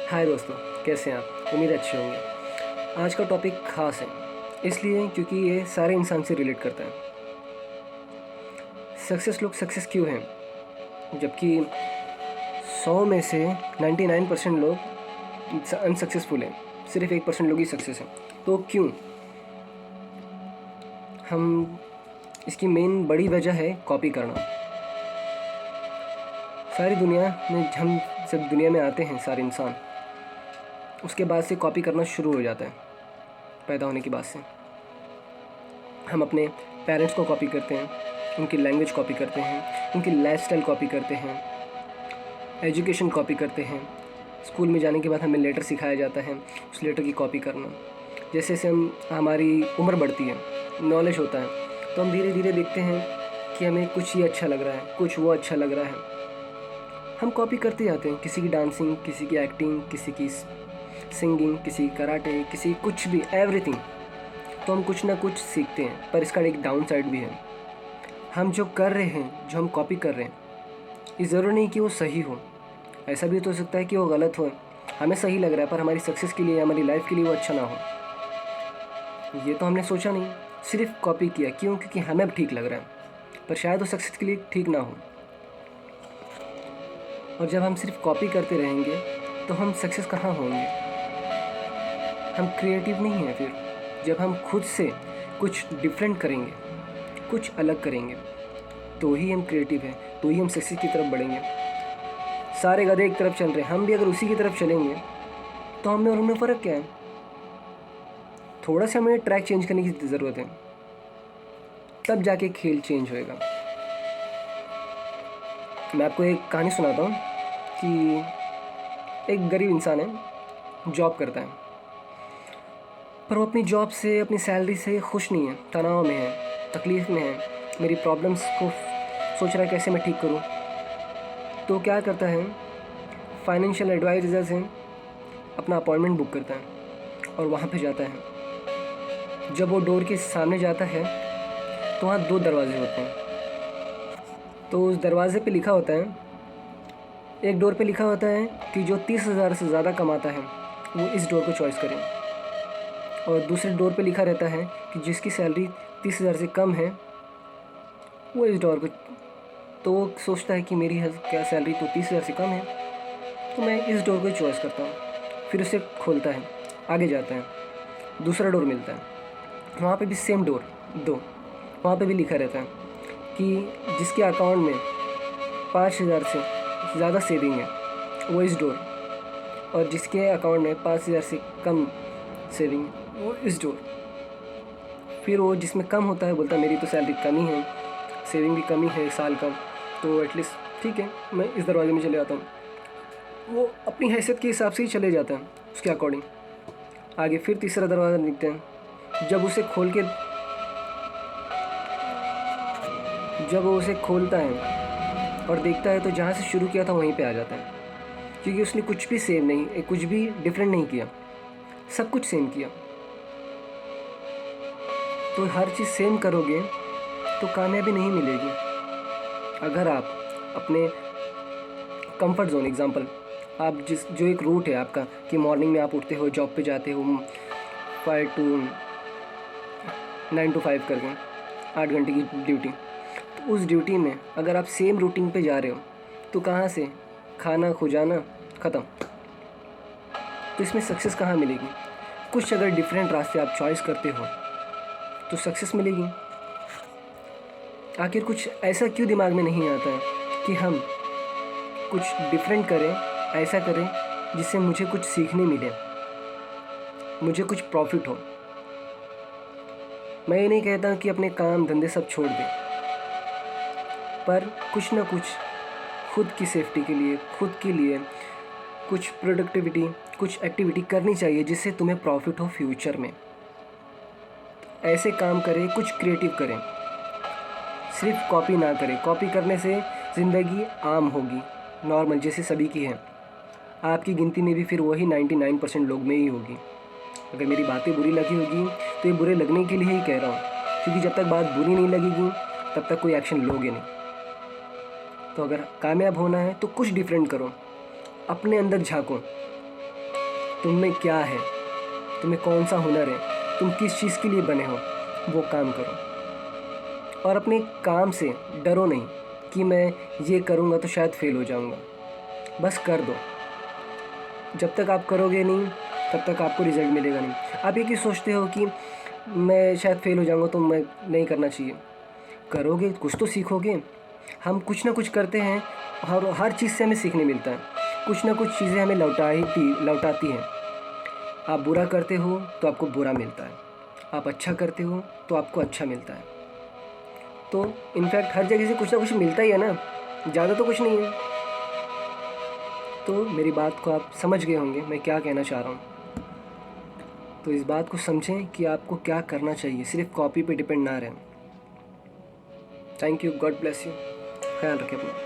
हाय दोस्तों, कैसे हैं आप? उम्मीद अच्छे होंगे। आज का टॉपिक ख़ास है इसलिए क्योंकि ये सारे इंसान से रिलेट करता है। लोग सक्सेस क्यों हैं जबकि 100 में से 99% लोग अनसक्सेसफुल हैं, सिर्फ 1% लोग ही सक्सेस हैं। तो क्यों? हम इसकी मेन बड़ी वजह है कॉपी करना। सारी दुनिया में हम जब दुनिया में आते हैं सारे इंसान, उसके बाद से कॉपी करना शुरू हो जाता है। पैदा होने के बाद से हम अपने पेरेंट्स को कॉपी करते हैं, उनकी लैंग्वेज कॉपी करते हैं, उनकी लाइफस्टाइल कॉपी करते हैं, एजुकेशन कॉपी करते हैं। स्कूल में जाने के बाद हमें लेटर सिखाया जाता है, उस लेटर की कॉपी करना। जैसे जैसे हमारी उम्र बढ़ती है, नॉलेज होता है, तो हम धीरे धीरे देखते हैं कि हमें कुछ ये अच्छा लग रहा है, कुछ वो अच्छा लग रहा है। हम कॉपी करते जाते हैं, किसी की डांसिंग, किसी की एक्टिंग, किसी की सिंगिंग, किसी कराटे, किसी कुछ भी, एवरीथिंग। तो हम कुछ ना कुछ सीखते हैं, पर इसका एक डाउन साइड भी है। हम जो कर रहे हैं, जो हम कॉपी कर रहे हैं, ये ज़रूरी नहीं कि वो सही हो। ऐसा भी तो हो सकता है कि वो गलत हो। हमें सही लग रहा है पर हमारी सक्सेस के लिए, हमारी लाइफ के लिए वो अच्छा ना हो। ये तो हमने सोचा नहीं, सिर्फ कॉपी किया। क्यों? क्योंकि हमें अब ठीक लग रहा है, पर शायद वो सक्सेस के लिए ठीक ना हो। और जब हम सिर्फ कॉपी करते रहेंगे तो हम सक्सेस कहाँ होंगे? हम क्रिएटिव नहीं हैं। फिर जब हम खुद से कुछ डिफरेंट करेंगे, कुछ अलग करेंगे, तो ही हम क्रिएटिव हैं, तो ही हम सक्सेस की तरफ बढ़ेंगे। सारे गधे एक तरफ चल रहे हैं, हम भी अगर उसी की तरफ चलेंगे तो हमें और उनमें फ़र्क क्या है? थोड़ा सा हमें ट्रैक चेंज करने की ज़रूरत है, तब जाके खेल चेंज होएगा। मैं आपको एक कहानी सुनाता हूँ कि एक गरीब इंसान है, जॉब करता है, पर वो अपनी जॉब से, अपनी सैलरी से खुश नहीं है, तनाव में है, तकलीफ़ में है। मेरी प्रॉब्लम्स को सोच रहा है कैसे मैं ठीक करूँ। तो क्या करता है, फाइनेंशियल एडवाइज़र से अपना अपॉइंटमेंट बुक करता है और वहाँ पे जाता है। जब वो डोर के सामने जाता है तो वहाँ 2 दरवाजे होते हैं। तो उस दरवाज़े पे लिखा होता है, एक डोर पे लिखा होता है कि जो 30,000 से ज़्यादा कमाता है वो इस डोर को चॉइस करें, और दूसरे डोर पे लिखा रहता है कि जिसकी सैलरी 30,000 से कम है वो इस डोर को। तो वो सोचता है कि मेरी क्या सैलरी तो 30,000 से कम है, तो मैं इस डोर को चॉइस करता हूँ। फिर उसे खोलता है, आगे जाता है, दूसरा डोर मिलता है, वहाँ पे भी सेम डोर 2, वहाँ पे भी लिखा रहता है कि जिसके अकाउंट में 5,000 से ज़्यादा सेविंग है वो इस डोर, और जिसके अकाउंट में 5,000 से कम सेविंग वो इस डोर। फिर वो जिसमें कम होता है बोलता है मेरी तो सैलरी कम ही है, सेविंग भी कम ही है साल का, तो एटलीस्ट ठीक है मैं इस दरवाजे में चले जाता हूँ। वो अपनी हैसियत के हिसाब से ही चले जाता है, उसके अकॉर्डिंग। आगे फिर तीसरा दरवाज़ा देखते हैं, जब वो उसे खोलता है और देखता है तो जहाँ से शुरू किया था वहीं पे आ जाता है, क्योंकि उसने कुछ भी सेम नहीं, कुछ भी डिफरेंट नहीं किया, सब कुछ सेम किया। तो हर चीज़ सेम करोगे तो कामयाबी नहीं मिलेगी। अगर आप अपने कंफर्ट जोन, एग्जांपल, आप जो एक रूट है आपका कि मॉर्निंग में आप उठते हो, जॉब पे जाते हो 5 to 9 to 5 करके 8 घंटे की ड्यूटी, तो उस ड्यूटी में अगर आप सेम रूटीन पे जा रहे हो तो कहाँ से खाना खुजाना ख़त्म। तो इसमें सक्सेस कहाँ मिलेगी? कुछ अगर डिफरेंट रास्ते आप चॉइस करते हो तो सक्सेस मिलेगी। आखिर कुछ ऐसा क्यों दिमाग में नहीं आता है कि हम कुछ डिफरेंट करें, ऐसा करें जिससे मुझे कुछ सीखने मिले, मुझे कुछ प्रॉफिट हो। मैं ये नहीं कहता कि अपने काम धंधे सब छोड़ दें, पर कुछ ना कुछ खुद की सेफ्टी के लिए, खुद के लिए कुछ प्रोडक्टिविटी, कुछ एक्टिविटी करनी चाहिए जिससे तुम्हें प्रॉफिट हो फ्यूचर में। ऐसे काम करें, कुछ क्रिएटिव करें, सिर्फ कॉपी ना करें। कॉपी करने से ज़िंदगी आम होगी, नॉर्मल जैसे सभी की है। आपकी गिनती में भी फिर वही 99% लोग में ही होगी। अगर मेरी बातें बुरी लगी होगी तो ये बुरे लगने के लिए ही कह रहा हूँ, क्योंकि जब तक बात बुरी नहीं लगेगी तब तक कोई एक्शन लोगे नहीं। तो अगर कामयाब होना है तो कुछ डिफरेंट करो, अपने अंदर झांको, तुम में क्या है, तुम्हें कौन सा हुनर है, तुम किस चीज़ के लिए बने हो, वो काम करो। और अपने काम से डरो नहीं कि मैं ये करूँगा तो शायद फेल हो जाऊँगा। बस कर दो। जब तक आप करोगे नहीं तब तक आपको रिज़ल्ट मिलेगा नहीं। आप ये क्यों सोचते हो कि मैं शायद फेल हो जाऊँगा तो मैं नहीं करना चाहिए। करोगे कुछ तो सीखोगे। हम कुछ ना कुछ करते हैं और हर चीज़ से हमें सीखने मिलता है। कुछ ना कुछ चीज़ें हमें लौटाती हैं। आप बुरा करते हो तो आपको बुरा मिलता है, आप अच्छा करते हो तो आपको अच्छा मिलता है। तो इनफैक्ट हर जगह से कुछ ना कुछ मिलता ही है ना, ज़्यादा तो कुछ नहीं है। तो मेरी बात को आप समझ गए होंगे मैं क्या कहना चाह रहा हूँ। तो इस बात को समझें कि आपको क्या करना चाहिए, सिर्फ कॉपी पे डिपेंड ना रहें। Thank you, God bless you. ख्याल रखें अपना।